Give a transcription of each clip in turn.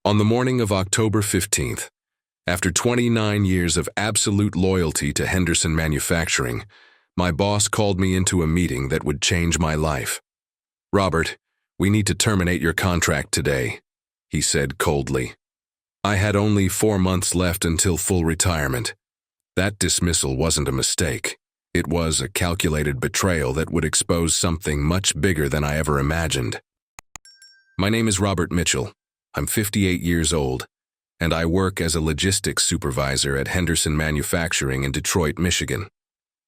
On the morning of October 15th, after 29 years of absolute loyalty to Henderson Manufacturing, my boss called me into a meeting that would change my life. "Robert, we need to terminate your contract today," he said coldly. I had only 4 months left until full retirement. That dismissal wasn't a mistake. It was a calculated betrayal that would expose something much bigger than I ever imagined. My name is Robert Mitchell. I'm 58 years old, and I work as a logistics supervisor at Henderson Manufacturing in Detroit, Michigan.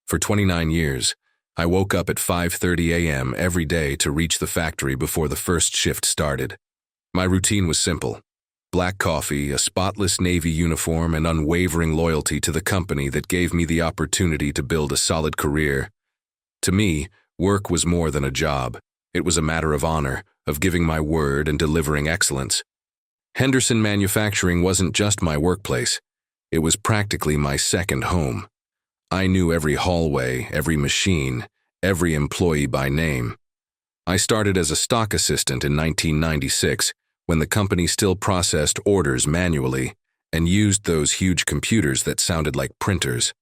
For 29 years, I woke up at 5:30 a.m. every day to reach the factory before the first shift started. My routine was simple: black coffee, a spotless Navy uniform, and unwavering loyalty to the company that gave me the opportunity to build a solid career. To me, work was more than a job. It was a matter of honor, of giving my word and delivering excellence. Henderson Manufacturing wasn't just my workplace. It was practically my second home. I knew every hallway, every machine, every employee by name. I started as a stock assistant in 1996, when the company still processed orders manually and used those huge computers that sounded like printers.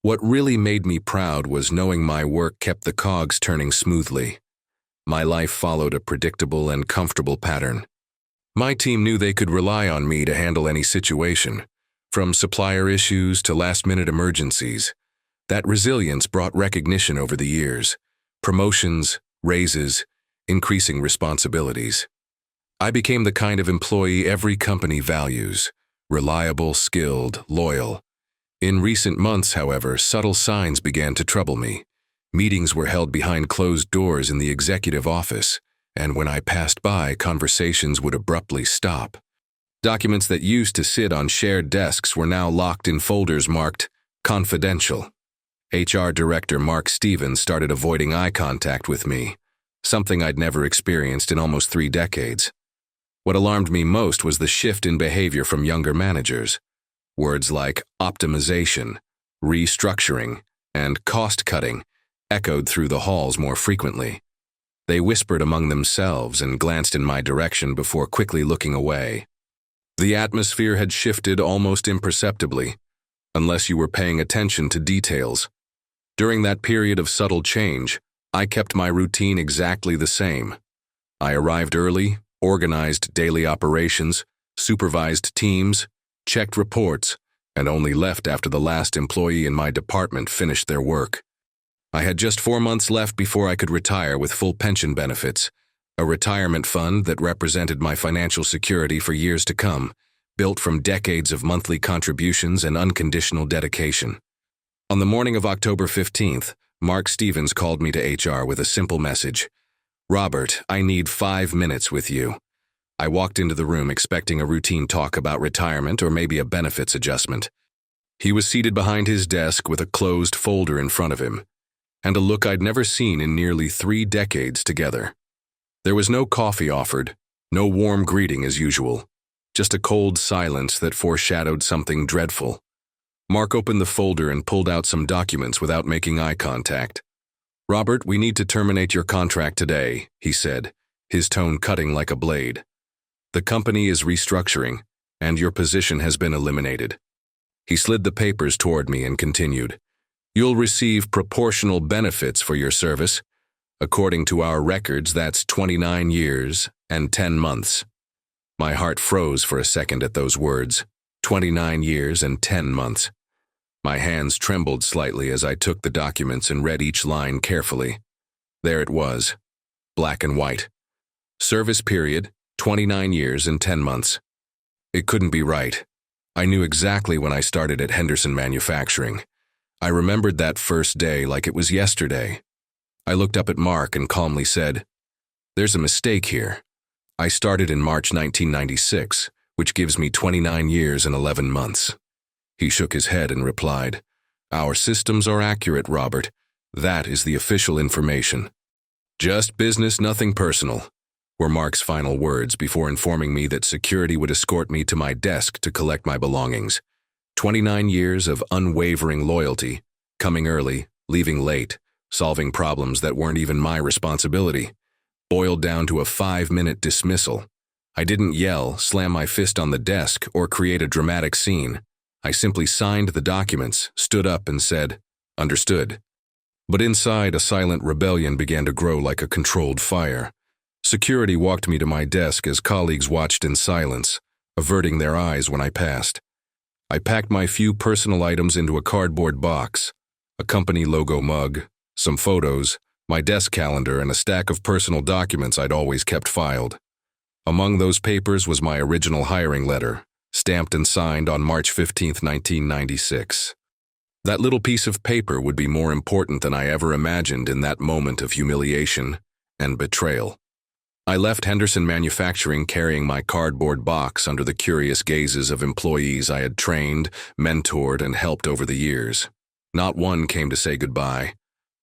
What really made me proud was knowing my work kept the cogs turning smoothly. My life followed a predictable and comfortable pattern. My team knew they could rely on me to handle any situation, from supplier issues to last-minute emergencies. That resilience brought recognition over the years: promotions, raises, increasing responsibilities. I became the kind of employee every company values: reliable, skilled, loyal. In recent months, however, subtle signs began to trouble me. Meetings were held behind closed doors in the executive office, and when I passed by, conversations would abruptly stop. Documents that used to sit on shared desks were now locked in folders marked confidential. HR Director Mark Stevens started avoiding eye contact with me, something I'd never experienced in almost 3 decades. What alarmed me most was the shift in behavior from younger managers. Words like optimization, restructuring, and cost-cutting echoed through the halls more frequently. They whispered among themselves and glanced in my direction before quickly looking away. The atmosphere had shifted almost imperceptibly, unless you were paying attention to details. During that period of subtle change, I kept my routine exactly the same. I arrived early, organized daily operations, supervised teams, checked reports, and only left after the last employee in my department finished their work. I had just 4 months left before I could retire with full pension benefits, a retirement fund that represented my financial security for years to come, built from decades of monthly contributions and unconditional dedication. On the morning of October 15th, Mark Stevens called me to HR with a simple message: "Robert, I need 5 minutes with you." I walked into the room expecting a routine talk about retirement or maybe a benefits adjustment. He was seated behind his desk with a closed folder in front of him, and a look I'd never seen in nearly 3 decades together. There was no coffee offered, no warm greeting as usual, just a cold silence that foreshadowed something dreadful. Mark opened the folder and pulled out some documents without making eye contact. "Robert, we need to terminate your contract today," he said, his tone cutting like a blade. "The company is restructuring, and your position has been eliminated." He slid the papers toward me and continued, "You'll receive proportional benefits for your service. According to our records, that's 29 years and 10 months. My heart froze for a second at those words. 29 years and 10 months. My hands trembled slightly as I took the documents and read each line carefully. There it was, black and white. Service period, 29 years and 10 months. It couldn't be right. I knew exactly when I started at Henderson Manufacturing. I remembered that first day like it was yesterday. I looked up at Mark and calmly said, "There's a mistake here. I started in March 1996, which gives me 29 years and 11 months. He shook his head and replied, "Our systems are accurate, Robert. That is the official information." "Just business, nothing personal," were Mark's final words before informing me that security would escort me to my desk to collect my belongings. 29 years of unwavering loyalty, coming early, leaving late, solving problems that weren't even my responsibility, boiled down to a 5-minute dismissal. I didn't yell, slam my fist on the desk, or create a dramatic scene. I simply signed the documents, stood up, and said, "Understood." But inside, a silent rebellion began to grow like a controlled fire. Security walked me to my desk as colleagues watched in silence, averting their eyes when I passed. I packed my few personal items into a cardboard box, a company logo mug, some photos, my desk calendar, and a stack of personal documents I'd always kept filed. Among those papers was my original hiring letter, stamped and signed on March 15, 1996. That little piece of paper would be more important than I ever imagined in that moment of humiliation and betrayal. I left Henderson Manufacturing carrying my cardboard box under the curious gazes of employees I had trained, mentored, and helped over the years. Not one came to say goodbye.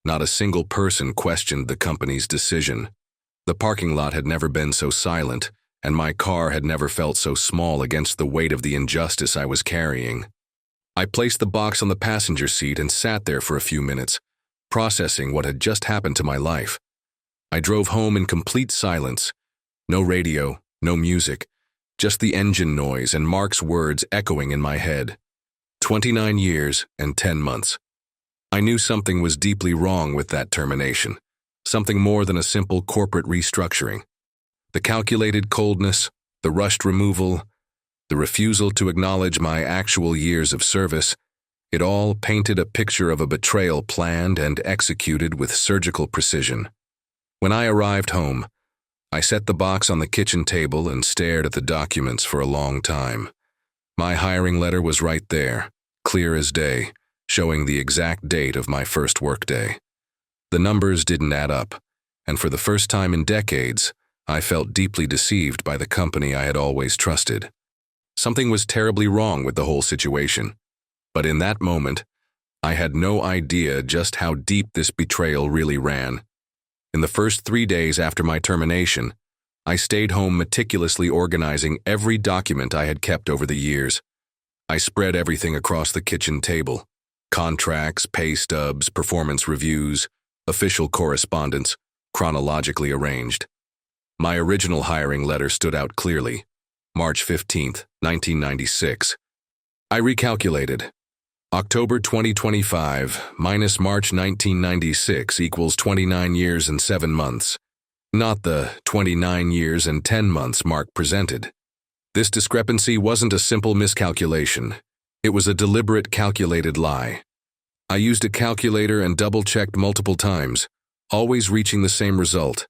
Not a single person questioned the company's decision. The parking lot had never been so silent, and my car had never felt so small against the weight of the injustice I was carrying. I placed the box on the passenger seat and sat there for a few minutes, processing what had just happened to my life. I drove home in complete silence. No radio, no music, just the engine noise and Mark's words echoing in my head. 29 years and 10 months. I knew something was deeply wrong with that termination, something more than a simple corporate restructuring. The calculated coldness, the rushed removal, the refusal to acknowledge my actual years of service, it all painted a picture of a betrayal planned and executed with surgical precision. When I arrived home, I set the box on the kitchen table and stared at the documents for a long time. My hiring letter was right there, clear as day, showing the exact date of my first workday. The numbers didn't add up, and for the first time in decades, I felt deeply deceived by the company I had always trusted. Something was terribly wrong with the whole situation, but in that moment, I had no idea just how deep this betrayal really ran. In the first 3 days after my termination, I stayed home meticulously organizing every document I had kept over the years. I spread everything across the kitchen table: contracts, pay stubs, performance reviews, official correspondence, chronologically arranged. My original hiring letter stood out clearly, March 15, 1996. I recalculated. October 2025 minus March 1996 equals 29 years and 7 months, not the 29 years and 10 months Mark presented. This discrepancy wasn't a simple miscalculation. It was a deliberate, calculated lie. I used a calculator and double-checked multiple times, always reaching the same result.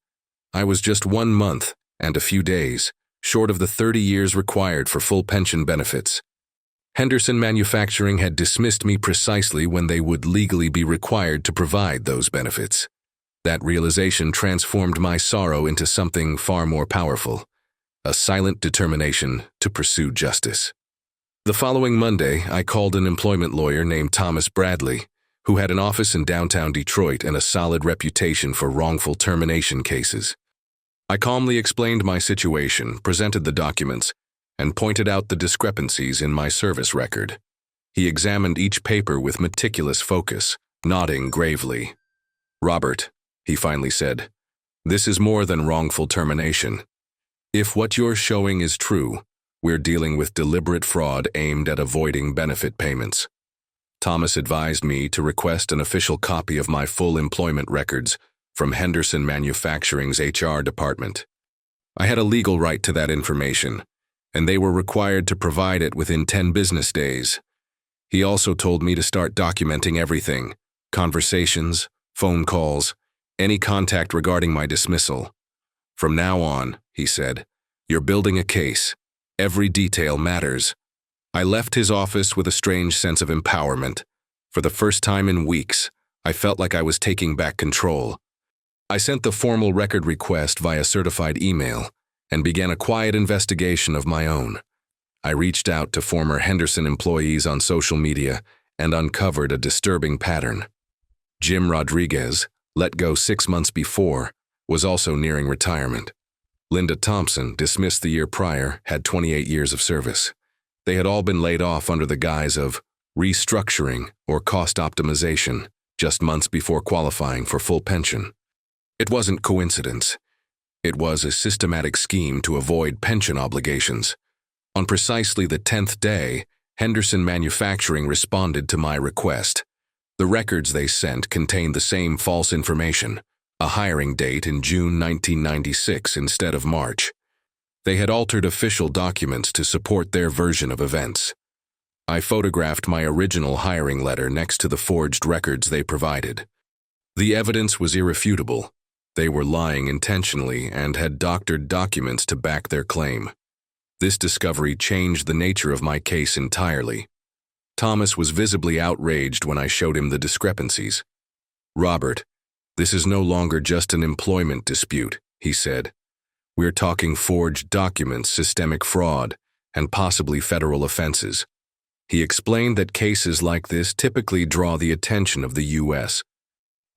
I was just 1 month and a few days short of the 30 years required for full pension benefits. Henderson Manufacturing had dismissed me precisely when they would legally be required to provide those benefits. That realization transformed my sorrow into something far more powerful, a silent determination to pursue justice. The following Monday, I called an employment lawyer named Thomas Bradley, who had an office in downtown Detroit and a solid reputation for wrongful termination cases. I calmly explained my situation, presented the documents, and pointed out the discrepancies in my service record. He examined each paper with meticulous focus, nodding gravely. "Robert," he finally said, "this is more than wrongful termination. If what you're showing is true, we're dealing with deliberate fraud aimed at avoiding benefit payments." Thomas advised me to request an official copy of my full employment records from Henderson Manufacturing's HR department. I had a legal right to that information, and they were required to provide it within 10 business days. He also told me to start documenting everything: conversations, phone calls, any contact regarding my dismissal. "From now on," he said, "you're building a case. Every detail matters." I left his office with a strange sense of empowerment. For the first time in weeks, I felt like I was taking back control. I sent the formal record request via certified email and began a quiet investigation of my own. I reached out to former Henderson employees on social media and uncovered a disturbing pattern. Jim Rodriguez, let go 6 months before, was also nearing retirement. Linda Thompson, dismissed the year prior, had 28 years of service. They had all been laid off under the guise of restructuring or cost optimization just months before qualifying for full pension. It wasn't coincidence. It was a systematic scheme to avoid pension obligations. On precisely the 10th day, Henderson Manufacturing responded to my request. The records they sent contained the same false information, a hiring date in June 1996 instead of March. They had altered official documents to support their version of events. I photographed my original hiring letter next to the forged records they provided. The evidence was irrefutable. They were lying intentionally and had doctored documents to back their claim. This discovery changed the nature of my case entirely. Thomas was visibly outraged when I showed him the discrepancies. "Robert, this is no longer just an employment dispute," he said. "We're talking forged documents, systemic fraud, and possibly federal offenses." He explained that cases like this typically draw the attention of the U.S.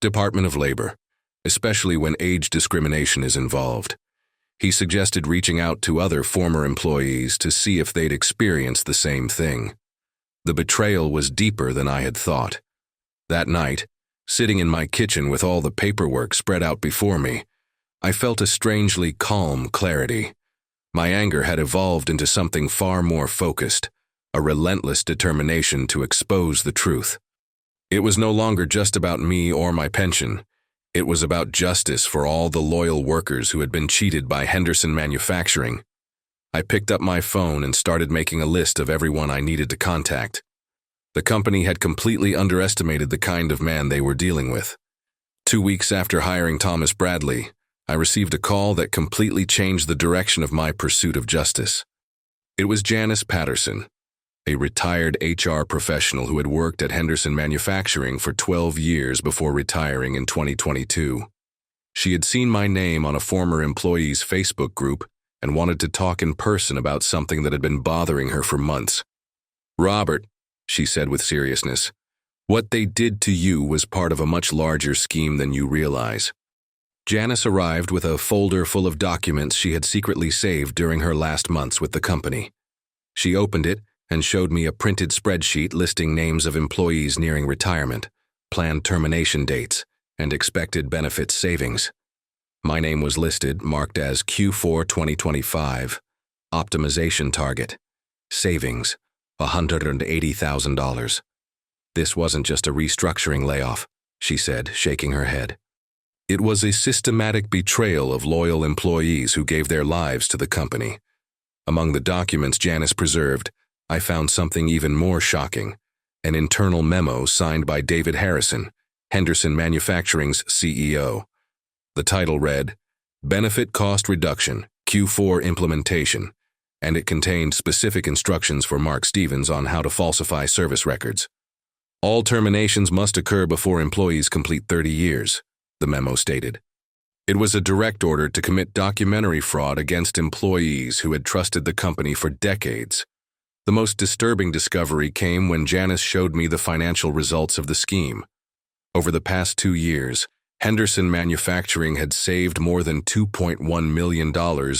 Department of Labor, especially when age discrimination is involved. He suggested reaching out to other former employees to see if they'd experienced the same thing. The betrayal was deeper than I had thought. That night, sitting in my kitchen with all the paperwork spread out before me, I felt a strangely calm clarity. My anger had evolved into something far more focused, a relentless determination to expose the truth. It was no longer just about me or my pension. It was about justice for all the loyal workers who had been cheated by Henderson Manufacturing. I picked up my phone and started making a list of everyone I needed to contact. The company had completely underestimated the kind of man they were dealing with. 2 weeks after hiring Thomas Bradley, I received a call that completely changed the direction of my pursuit of justice. It was Janice Patterson, a retired HR professional who had worked at Henderson Manufacturing for 12 years before retiring in 2022. She had seen my name on a former employee's Facebook group and wanted to talk in person about something that had been bothering her for months. "Robert," she said with seriousness, "what they did to you was part of a much larger scheme than you realize." Janice arrived with a folder full of documents she had secretly saved during her last months with the company. She opened it and showed me a printed spreadsheet listing names of employees nearing retirement, planned termination dates, and expected benefits savings. My name was listed, marked as Q4 2025, optimization target, savings, $180,000. "This wasn't just a restructuring layoff," she said, shaking her head. "It was a systematic betrayal of loyal employees who gave their lives to the company." Among the documents Janice preserved, I found something even more shocking, an internal memo signed by David Harrison, Henderson Manufacturing's CEO. The title read, "Benefit Cost Reduction, Q4 Implementation," and it contained specific instructions for Mark Stevens on how to falsify service records. "All terminations must occur before employees complete 30 years, the memo stated. It was a direct order to commit documentary fraud against employees who had trusted the company for decades. The most disturbing discovery came when Janice showed me the financial results of the scheme. Over the past 2 years, Henderson Manufacturing had saved more than $2.1 million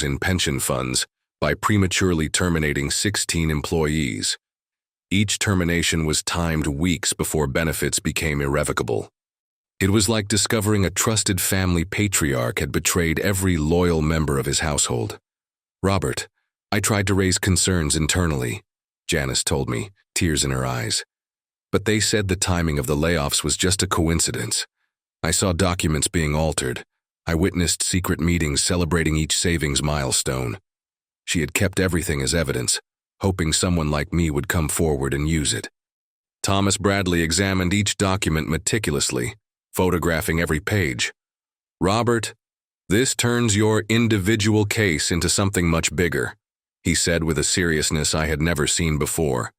in pension funds by prematurely terminating 16 employees. Each termination was timed weeks before benefits became irrevocable. It was like discovering a trusted family patriarch had betrayed every loyal member of his household. "Robert, I tried to raise concerns internally," Janice told me, tears in her eyes. "But they said the timing of the layoffs was just a coincidence. I saw documents being altered. I witnessed secret meetings celebrating each savings milestone. She had kept everything as evidence, hoping someone like me would come forward and use it." Thomas Bradley examined each document meticulously, photographing every page. "Robert, this turns your individual case into something much bigger," he said with a seriousness I had never seen before.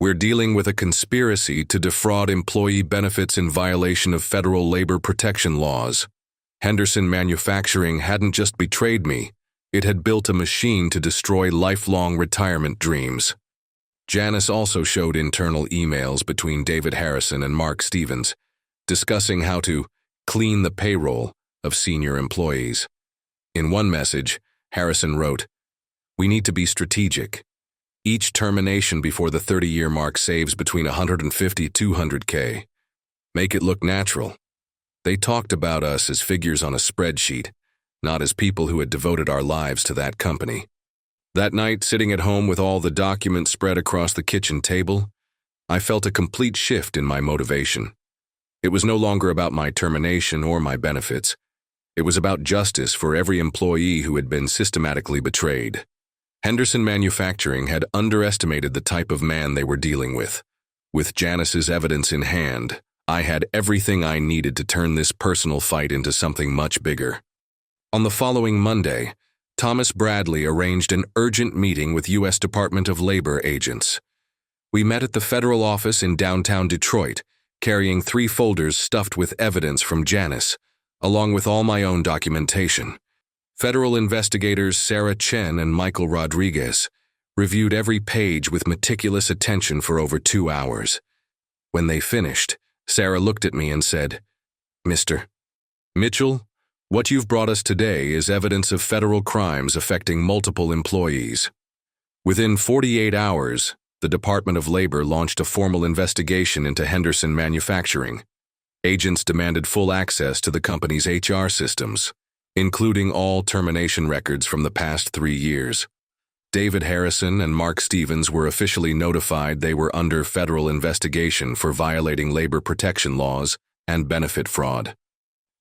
"We're dealing with a conspiracy to defraud employee benefits in violation of federal labor protection laws. Henderson Manufacturing hadn't just betrayed me, it had built a machine to destroy lifelong retirement dreams." Janice also showed internal emails between David Harrison and Mark Stevens, discussing how to clean the payroll of senior employees. In one message, Harrison wrote, "We need to be strategic. Each termination before the 30-year mark saves between $150 to $200K. Make it look natural." They talked about us as figures on a spreadsheet, not as people who had devoted our lives to that company. That night, sitting at home with all the documents spread across the kitchen table, I felt a complete shift in my motivation. It was no longer about my termination or my benefits. It was about justice for every employee who had been systematically betrayed. Henderson Manufacturing had underestimated the type of man they were dealing with. With Janice's evidence in hand, I had everything I needed to turn this personal fight into something much bigger. On the following Monday, Thomas Bradley arranged an urgent meeting with U.S. Department of Labor agents. We met at the federal office in downtown Detroit, carrying 3 folders stuffed with evidence from Janice, along with all my own documentation. Federal investigators Sarah Chen and Michael Rodriguez reviewed every page with meticulous attention for over 2 hours. When they finished, Sarah looked at me and said, "Mr. Mitchell, what you've brought us today is evidence of federal crimes affecting multiple employees." Within 48 hours, the Department of Labor launched a formal investigation into Henderson Manufacturing. Agents demanded full access to the company's HR systems, including all termination records from the past 3 years. David Harrison and Mark Stevens were officially notified they were under federal investigation for violating labor protection laws and benefit fraud.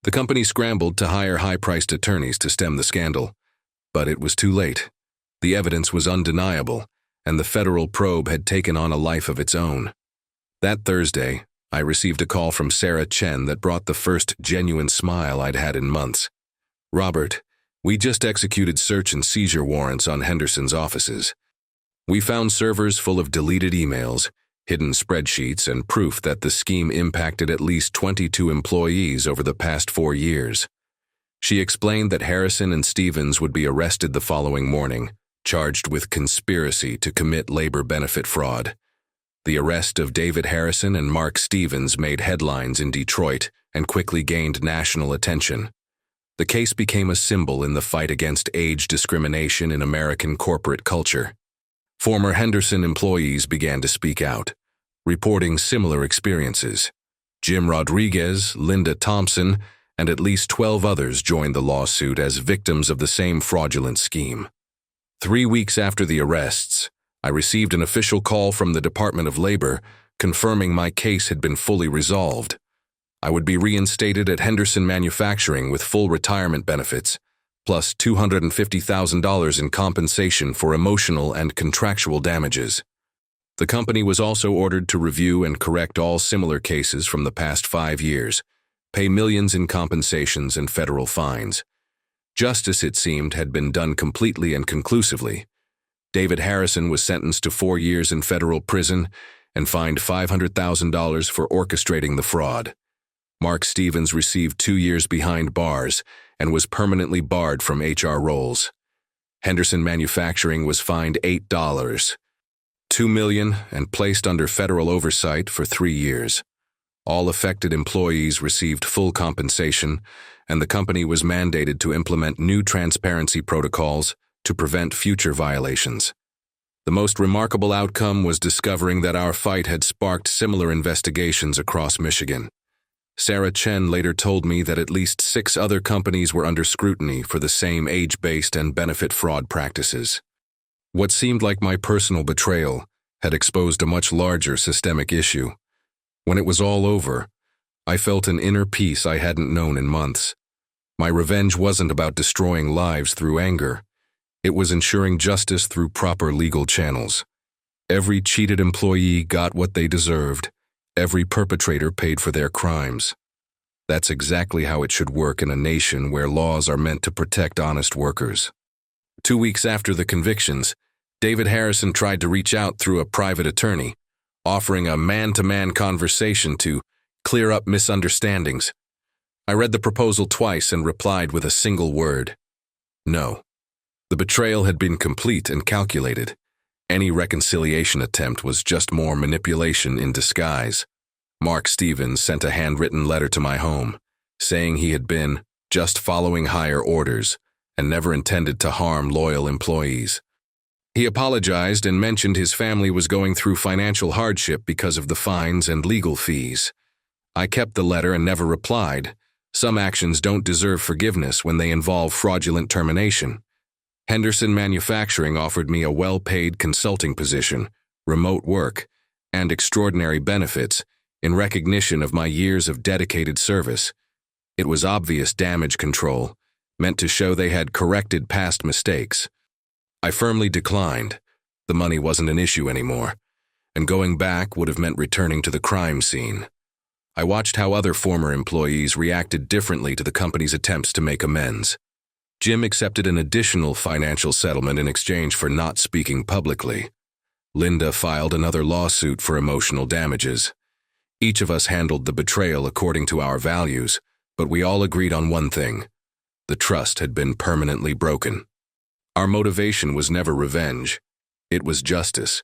The company scrambled to hire high-priced attorneys to stem the scandal, but it was too late. The evidence was undeniable, and the federal probe had taken on a life of its own. That Thursday, I received a call from Sarah Chen that brought the first genuine smile I'd had in months. "Robert, we just executed search and seizure warrants on Henderson's offices. We found servers full of deleted emails, hidden spreadsheets, and proof that the scheme impacted at least 22 employees over the past 4 years." She explained that Harrison and Stevens would be arrested the following morning, charged with conspiracy to commit labor benefit fraud. The arrest of David Harrison and Mark Stevens made headlines in Detroit and quickly gained national attention. The case became a symbol in the fight against age discrimination in American corporate culture. Former Henderson employees began to speak out, reporting similar experiences. Jim Rodriguez, Linda Thompson, and at least 12 others joined the lawsuit as victims of the same fraudulent scheme. 3 weeks after the arrests, I received an official call from the Department of Labor confirming my case had been fully resolved. I would be reinstated at Henderson Manufacturing with full retirement benefits, plus $250,000 in compensation for emotional and contractual damages. The company was also ordered to review and correct all similar cases from the past 5 years, pay millions in compensations and federal fines. Justice, it seemed, had been done completely and conclusively. David Harrison was sentenced to 4 years in federal prison and fined $500,000 for orchestrating the fraud. Mark Stevens received 2 years behind bars and was permanently barred from HR roles. Henderson Manufacturing was fined $8.2 million and placed under federal oversight for 3 years. All affected employees received full compensation, and the company was mandated to implement new transparency protocols to prevent future violations. The most remarkable outcome was discovering that our fight had sparked similar investigations across Michigan. Sarah Chen later told me that at least 6 other companies were under scrutiny for the same age-based and benefit fraud practices. What seemed like my personal betrayal had exposed a much larger systemic issue. When it was all over, I felt an inner peace I hadn't known in months. My revenge wasn't about destroying lives through anger. It was ensuring justice through proper legal channels. Every cheated employee got what they deserved. Every perpetrator paid for their crimes. That's exactly how it should work in a nation where laws are meant to protect honest workers. 2 weeks after the convictions, David Harrison tried to reach out through a private attorney, offering a man-to-man conversation to clear up misunderstandings. I read the proposal twice and replied with a single word: no. The betrayal had been complete and calculated. Any reconciliation attempt was just more manipulation in disguise. Mark Stevens sent a handwritten letter to my home, saying he had been just following higher orders and never intended to harm loyal employees. He apologized and mentioned his family was going through financial hardship because of the fines and legal fees. I kept the letter and never replied, Some actions don't deserve forgiveness when they involve fraudulent termination. Henderson Manufacturing offered me a well-paid consulting position, remote work, and extraordinary benefits in recognition of my years of dedicated service. It was obvious damage control, meant to show they had corrected past mistakes. I firmly declined. The money wasn't an issue anymore, and going back would have meant returning to the crime scene. I watched how other former employees reacted differently to the company's attempts to make amends. Jim accepted an additional financial settlement in exchange for not speaking publicly. Linda filed another lawsuit for emotional damages. Each of us handled the betrayal according to our values, but we all agreed on one thing: the trust had been permanently broken. Our motivation was never revenge. It was justice.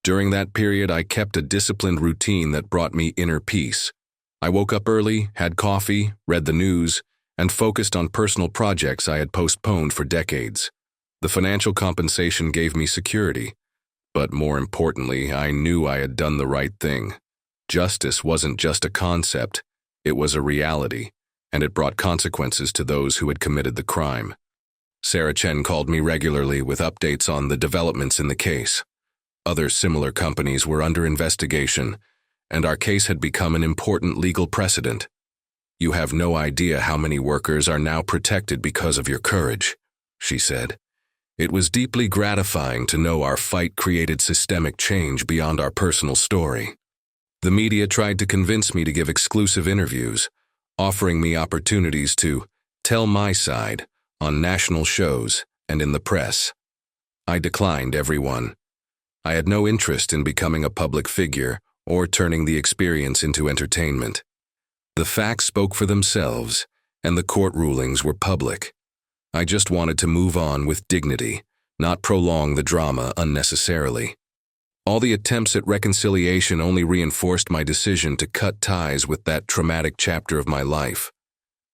During that period, I kept a disciplined routine that brought me inner peace. I woke up early, had coffee, read the news, and focused on personal projects I had postponed for decades. The financial compensation gave me security, but more importantly, I knew I had done the right thing. Justice wasn't just a concept, it was a reality, and it brought consequences to those who had committed the crime. Sarah Chen called me regularly with updates on the developments in the case. Other similar companies were under investigation, and our case had become an important legal precedent. "You have no idea how many workers are now protected because of your courage," she said. It was deeply gratifying to know our fight created systemic change beyond our personal story. The media tried to convince me to give exclusive interviews, offering me opportunities to tell my side on national shows and in the press. I declined every one. I had no interest in becoming a public figure or turning the experience into entertainment. The facts spoke for themselves, and the court rulings were public. I just wanted to move on with dignity, not prolong the drama unnecessarily. All the attempts at reconciliation only reinforced my decision to cut ties with that traumatic chapter of my life.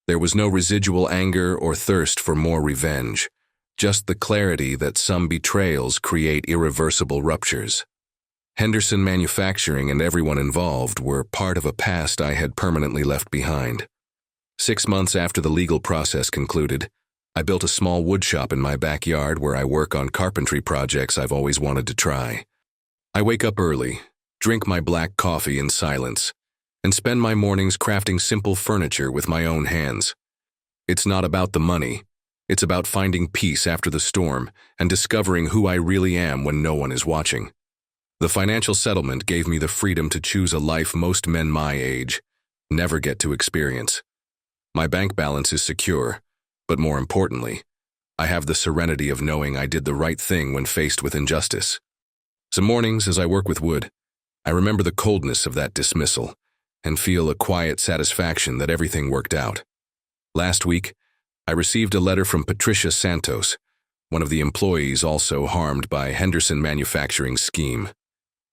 There was no residual anger or thirst for more revenge, just the clarity that some betrayals create irreversible ruptures. Henderson Manufacturing and everyone involved were part of a past I had permanently left behind. 6 months after the legal process concluded, I built a small woodshop in my backyard where I work on carpentry projects I've always wanted to try. I wake up early, drink my black coffee in silence, and spend my mornings crafting simple furniture with my own hands. It's not about the money. It's about finding peace after the storm and discovering who I really am when no one is watching. The financial settlement gave me the freedom to choose a life most men my age never get to experience. My bank balance is secure, but more importantly, I have the serenity of knowing I did the right thing when faced with injustice. Some mornings as I work with wood, I remember the coldness of that dismissal and feel a quiet satisfaction that everything worked out. Last week, I received a letter from Patricia Santos, one of the employees also harmed by Henderson Manufacturing's scheme.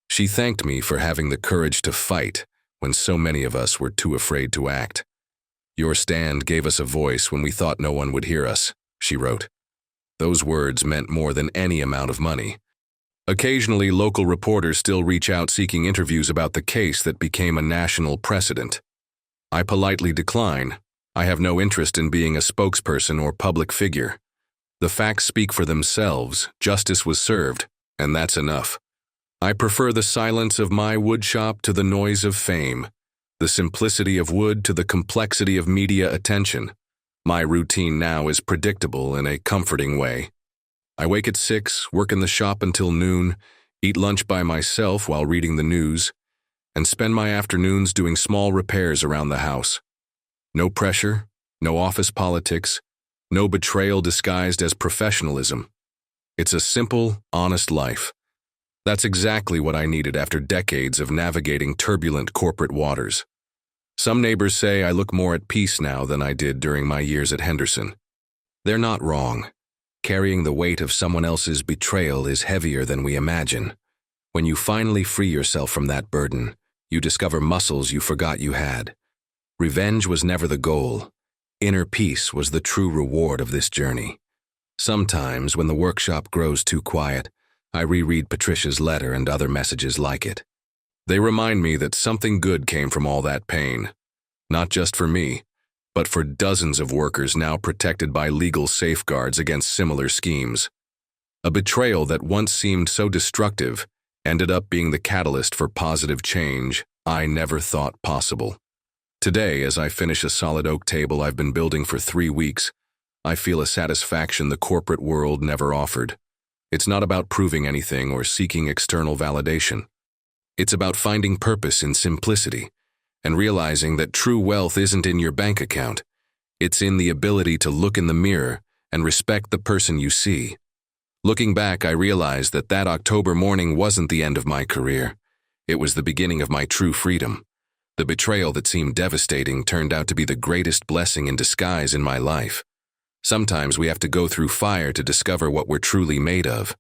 She thanked me for having the courage to fight when so many of us were too afraid to act. "Your stand gave us a voice when we thought no one would hear us," she wrote. Those words meant more than any amount of money. Occasionally, local reporters still reach out seeking interviews about the case that became a national precedent. I politely decline. I have no interest in being a spokesperson or public figure. The facts speak for themselves, justice was served, and that's enough. I prefer the silence of my woodshop to the noise of fame, the simplicity of wood to the complexity of media attention. My routine now is predictable in a comforting way. I wake at 6, work in the shop until noon, eat lunch by myself while reading the news, and spend my afternoons doing small repairs around the house. No pressure, no office politics, no betrayal disguised as professionalism. It's a simple, honest life. That's exactly what I needed after decades of navigating turbulent corporate waters. Some neighbors say I look more at peace now than I did during my years at Henderson. They're not wrong. Carrying the weight of someone else's betrayal is heavier than we imagine. When you finally free yourself from that burden, you discover muscles you forgot you had. Revenge was never the goal. Inner peace was the true reward of this journey. Sometimes, when the workshop grows too quiet, I reread Patricia's letter and other messages like it. They remind me that something good came from all that pain. Not just for me, but for dozens of workers now protected by legal safeguards against similar schemes. A betrayal that once seemed so destructive ended up being the catalyst for positive change I never thought possible. Today, as I finish a solid oak table I've been building for 3 weeks, I feel a satisfaction the corporate world never offered. It's not about proving anything or seeking external validation. It's about finding purpose in simplicity and realizing that true wealth isn't in your bank account. It's in the ability to look in the mirror and respect the person you see. Looking back, I realized that October morning wasn't the end of my career. It was the beginning of my true freedom. The betrayal that seemed devastating turned out to be the greatest blessing in disguise in my life. Sometimes we have to go through fire to discover what we're truly made of.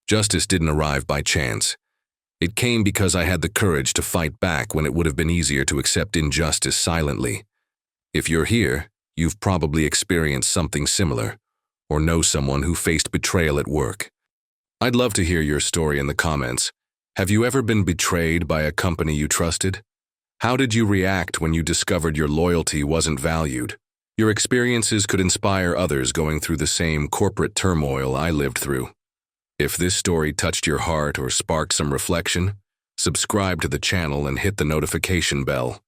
Justice didn't arrive by chance. It came because I had the courage to fight back when it would have been easier to accept injustice silently. If you're here, you've probably experienced something similar, or know someone who faced betrayal at work. I'd love to hear your story in the comments. Have you ever been betrayed by a company you trusted? How did you react when you discovered your loyalty wasn't valued? Your experiences could inspire others going through the same corporate turmoil I lived through. If this story touched your heart or sparked some reflection, subscribe to the channel and hit the notification bell.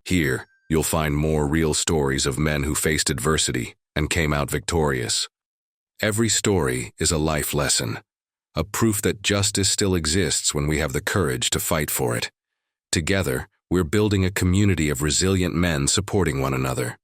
Here, you'll find more real stories of men who faced adversity and came out victorious. Every story is a life lesson, a proof that justice still exists when we have the courage to fight for it. Together, we're building a community of resilient men supporting one another.